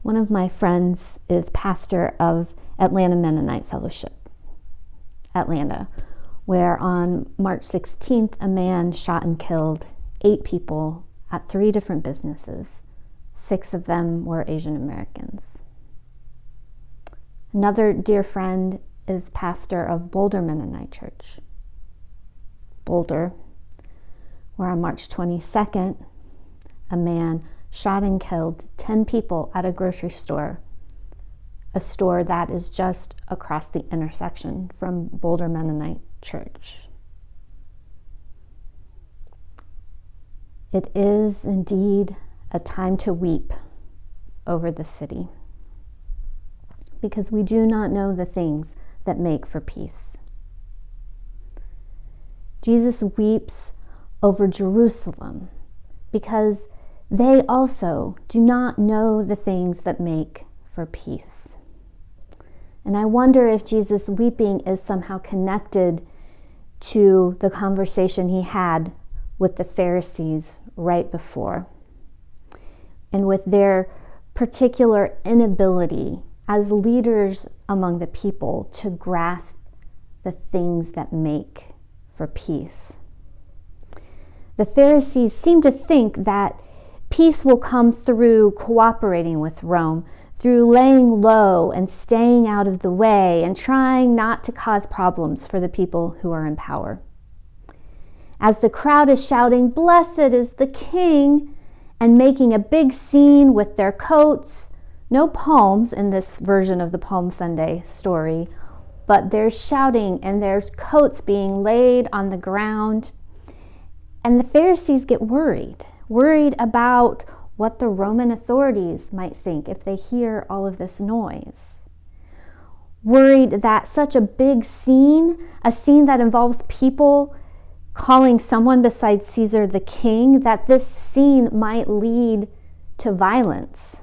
One of my friends is pastor of Atlanta Mennonite Fellowship, Atlanta, where on March 16th, a man shot and killed 8 people at 3 different businesses. 6 of them were Asian Americans. Another dear friend is pastor of Boulder Mennonite Church. Boulder, where on March 22nd, a man shot and killed 10 people at a grocery store, a store that is just across the intersection from Boulder Mennonite Church. It is indeed a time to weep over the city, because we do not know the things that make for peace. Jesus weeps over Jerusalem because they also do not know the things that make for peace. And I wonder if Jesus' weeping is somehow connected to the conversation he had with the Pharisees right before, and with their particular inability as leaders among the people to grasp the things that make for peace. The Pharisees seem to think that peace will come through cooperating with Rome, through laying low and staying out of the way and trying not to cause problems for the people who are in power. As the crowd is shouting, "Blessed is the King," and making a big scene with their coats, no palms in this version of the Palm Sunday story, but there's shouting and there's coats being laid on the ground. And the Pharisees get worried about what the Roman authorities might think if they hear all of this noise. Worried that such a big scene, a scene that involves people calling someone besides Caesar the king, that this scene might lead to violence,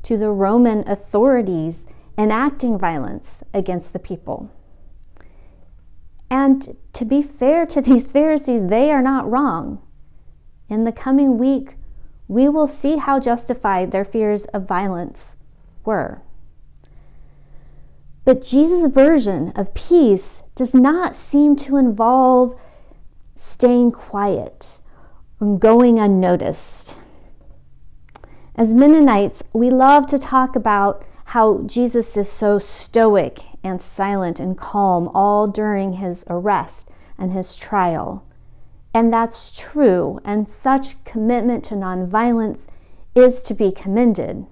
to the Roman authorities enacting violence against the people. And to be fair to these Pharisees, they are not wrong. In the coming week, we will see how justified their fears of violence were. But Jesus' version of peace does not seem to involve staying quiet or going unnoticed. As Mennonites, we love to talk about how Jesus is so stoic and silent and calm all during his arrest and his trial. And that's true, and such commitment to nonviolence is to be commended.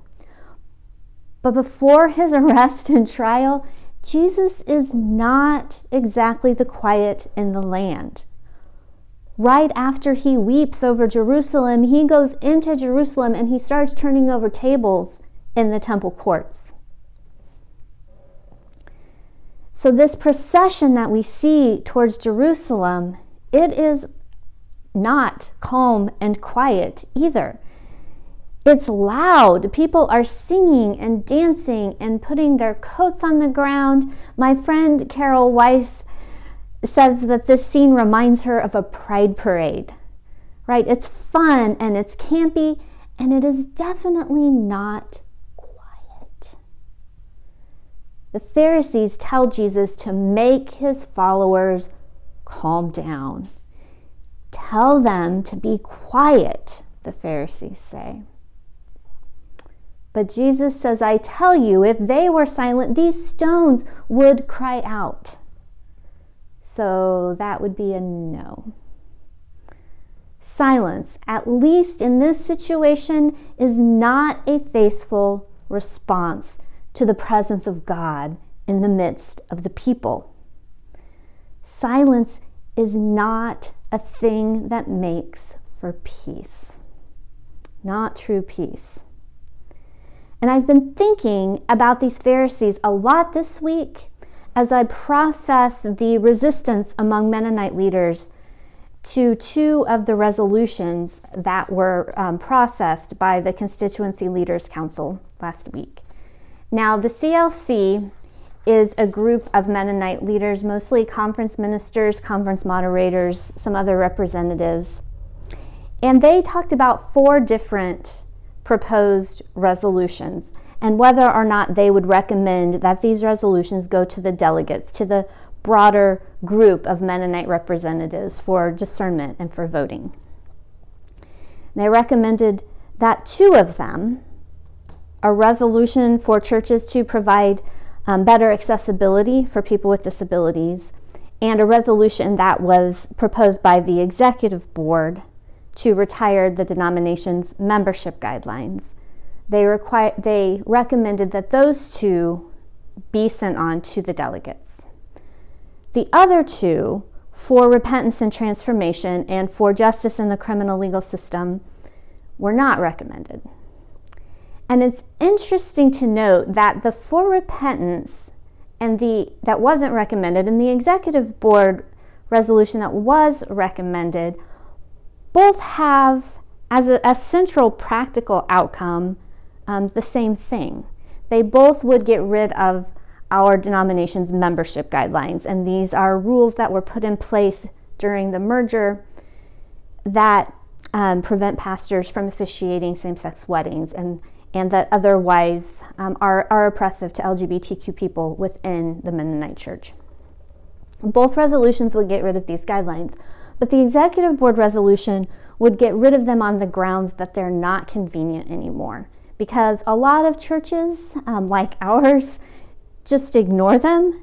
But before his arrest and trial, Jesus is not exactly the quiet in the land. Right after he weeps over Jerusalem, he goes into Jerusalem and he starts turning over tables in the temple courts. So this procession that we see towards Jerusalem, it is not calm and quiet either. It's loud. People are singing and dancing and putting their coats on the ground. My friend Carol Weiss says that this scene reminds her of a pride parade, right? It's fun and it's campy, and it is definitely not quiet. The Pharisees tell Jesus to make his followers calm down. Tell them to be quiet, the Pharisees say. But Jesus says, "I tell you, if they were silent, these stones would cry out." So that would be a no. Silence, at least in this situation, is not a faithful response to the presence of God in the midst of the people. Silence is not a thing that makes for peace. Not true peace. And I've been thinking about these Pharisees a lot this week as I process the resistance among Mennonite leaders to 2 of the resolutions that were processed by the Constituency Leaders Council last week. Now, the CLC is a group of Mennonite leaders, mostly conference ministers, conference moderators, some other representatives. And they talked about 4 different proposed resolutions and whether or not they would recommend that these resolutions go to the delegates, to the broader group of Mennonite representatives for discernment and for voting. They recommended that 2 of them, a resolution for churches to provide better accessibility for people with disabilities, and a resolution that was proposed by the executive board to retire the denomination's membership guidelines. They recommended that those 2 be sent on to the delegates. The other 2, for repentance and transformation and for justice in the criminal legal system, were not recommended. And it's interesting to note that the for repentance and that wasn't recommended and the executive board resolution that was recommended both have as a central practical outcome the same thing. They both would get rid of our denomination's membership guidelines, and these are rules that were put in place during the merger that prevent pastors from officiating same-sex weddings and that otherwise are oppressive to LGBTQ people within the Mennonite Church. Both resolutions would get rid of these guidelines, but the executive board resolution would get rid of them on the grounds that they're not convenient anymore, because a lot of churches, like ours, just ignore them,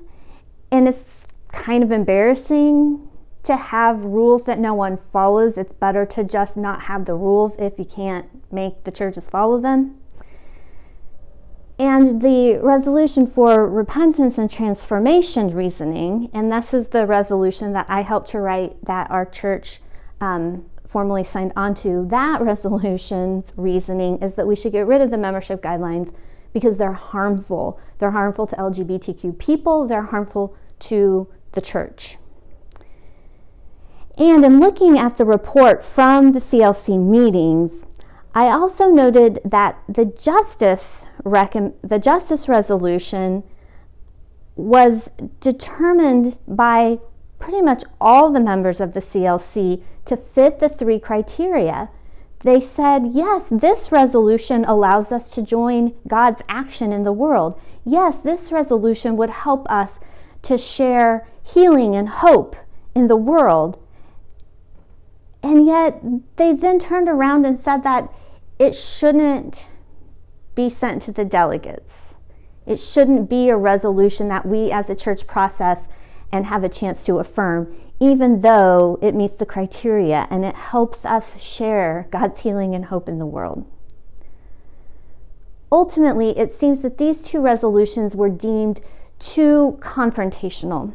and it's kind of embarrassing to have rules that no one follows. It's better to just not have the rules if you can't make the churches follow them. And the resolution for repentance and transformation reasoning, and this is the resolution that I helped to write that our church formally signed onto, that resolution's reasoning is that we should get rid of the membership guidelines because they're harmful. They're harmful to LGBTQ people, they're harmful to the church. And in looking at the report from the CLC meetings, I also noted that the justice resolution was determined by pretty much all the members of the CLC to fit the 3 criteria. They said, yes, this resolution allows us to join God's action in the world. Yes, this resolution would help us to share healing and hope in the world. And yet they then turned around and said that it shouldn't be sent to the delegates. It shouldn't be a resolution that we as a church process and have a chance to affirm, even though it meets the criteria and it helps us share God's healing and hope in the world. Ultimately, it seems that these 2 resolutions were deemed too confrontational.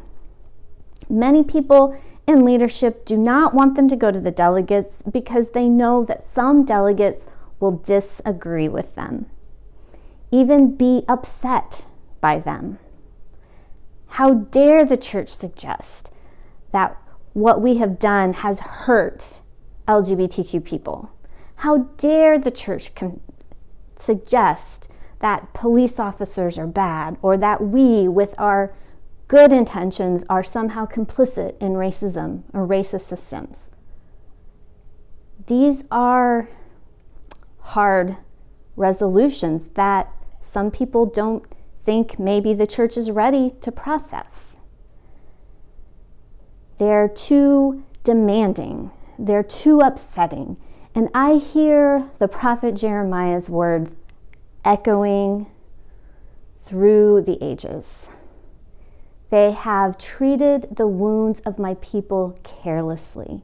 Many people in leadership do not want them to go to the delegates because they know that some delegates will disagree with them, even be upset by them. How dare the church suggest that what we have done has hurt LGBTQ people? How dare the church suggest that police officers are bad, or that we, with our good intentions, are somehow complicit in racism or racist systems? These are hard resolutions that some people don't think maybe the church is ready to process. They're too demanding. They're too upsetting. And I hear the prophet Jeremiah's words echoing through the ages. They have treated the wounds of my people carelessly.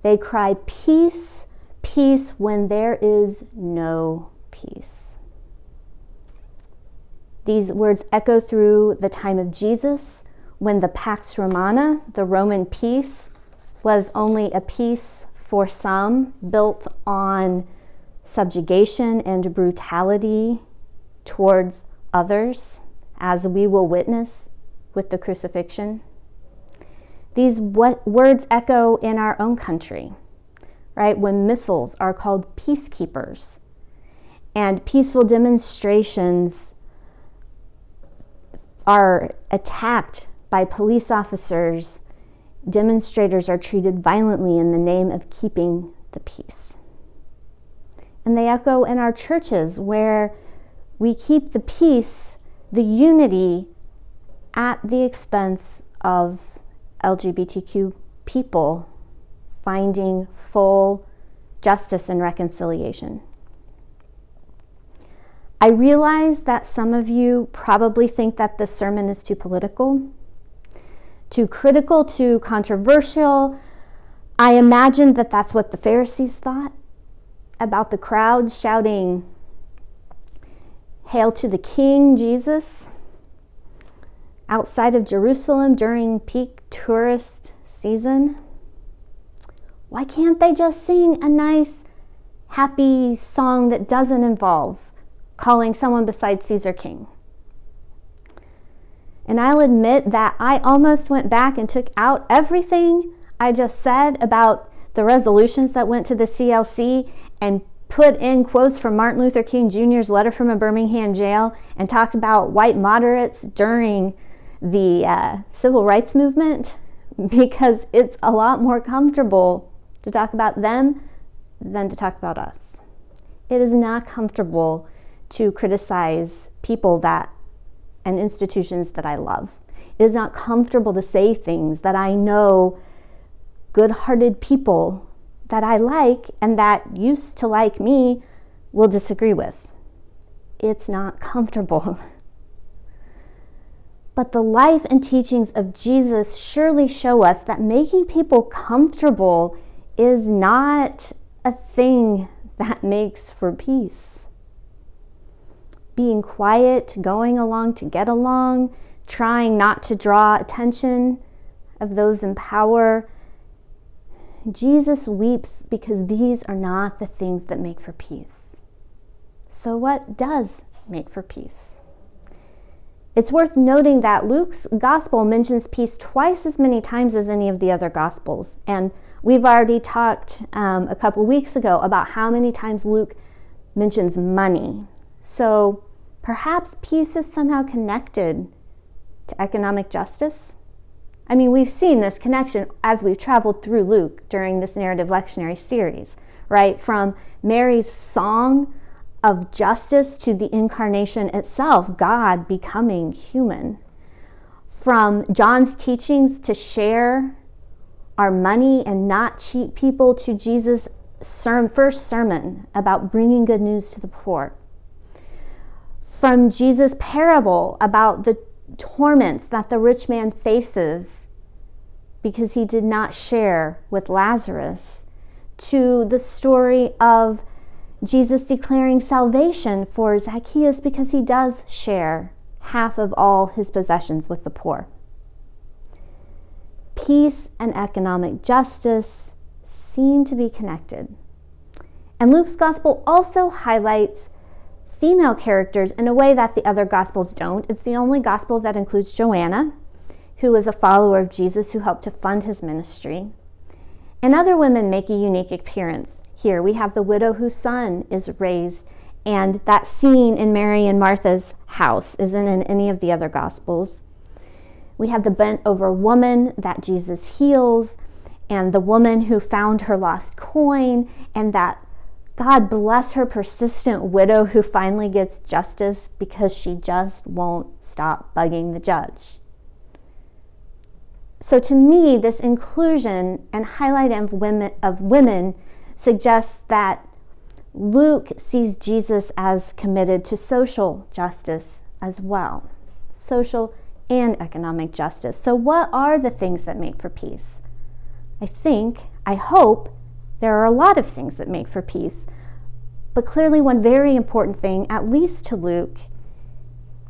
They cry, peace, peace, when there is no peace. These words echo through the time of Jesus, when the Pax Romana, the Roman peace, was only a peace for some, built on subjugation and brutality towards others, as we will witness with the crucifixion. These words echo in our own country, right? When missiles are called peacekeepers and peaceful demonstrations are attacked by police officers, demonstrators are treated violently in the name of keeping the peace. And they echo in our churches, where we keep the peace, the unity, at the expense of LGBTQ people finding full justice and reconciliation. I realize that some of you probably think that this sermon is too political, too critical, too controversial. I imagine that that's what the Pharisees thought about the crowd shouting, "Hail to the King, Jesus," outside of Jerusalem during peak tourist season. Why can't they just sing a nice, happy song that doesn't involve calling someone besides Caesar king? And I'll admit that I almost went back and took out everything I just said about the resolutions that went to the CLC and put in quotes from Martin Luther King Jr.'s letter from a Birmingham jail and talked about white moderates during the civil rights movement, because it's a lot more comfortable to talk about them than to talk about us. It is not comfortable to criticize people and institutions that I love. It is not comfortable to say things that I know good-hearted people that I like and that used to like me will disagree with. It's not comfortable. But the life and teachings of Jesus surely show us that making people comfortable is not a thing that makes for peace. Being quiet, going along to get along, trying not to draw attention of those in power. Jesus weeps because these are not the things that make for peace. So what does make for peace? It's worth noting that Luke's gospel mentions peace twice as many times as any of the other gospels. And we've already talked a couple weeks ago about how many times Luke mentions money. So perhaps peace is somehow connected to economic justice. I mean, we've seen this connection as we've traveled through Luke during this narrative lectionary series, right? From Mary's song of justice to the incarnation itself, God becoming human. From John's teachings to share our money and not cheat people to Jesus' first sermon about bringing good news to the poor. From Jesus' parable about the torments that the rich man faces because he did not share with Lazarus, to the story of Jesus declaring salvation for Zacchaeus because he does share half of all his possessions with the poor. Peace and economic justice seem to be connected. And Luke's gospel also highlights female characters in a way that the other gospels don't. It's the only gospel that includes Joanna, who is a follower of Jesus who helped to fund his ministry. And other women make a unique appearance. Here we have the widow whose son is raised, and that scene in Mary and Martha's house isn't in any of the other gospels. We have the bent over woman that Jesus heals, and the woman who found her lost coin, and that God bless her persistent widow who finally gets justice because she just won't stop bugging the judge. So to me, this inclusion and highlighting of women suggests that Luke sees Jesus as committed to social justice as well, social and economic justice. So what are the things that make for peace? I hope there are a lot of things that make for peace, but clearly one very important thing, at least to Luke,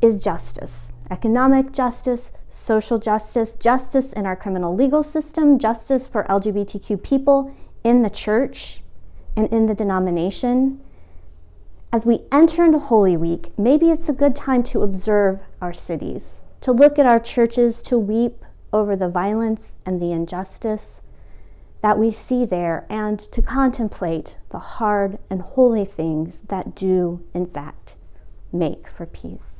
is justice. Economic justice, social justice, justice in our criminal legal system, justice for LGBTQ people in the church and in the denomination. As we enter into Holy Week, maybe it's a good time to observe our cities, to look at our churches, to weep over the violence and the injustice that we see there, and to contemplate the hard and holy things that do, in fact, make for peace.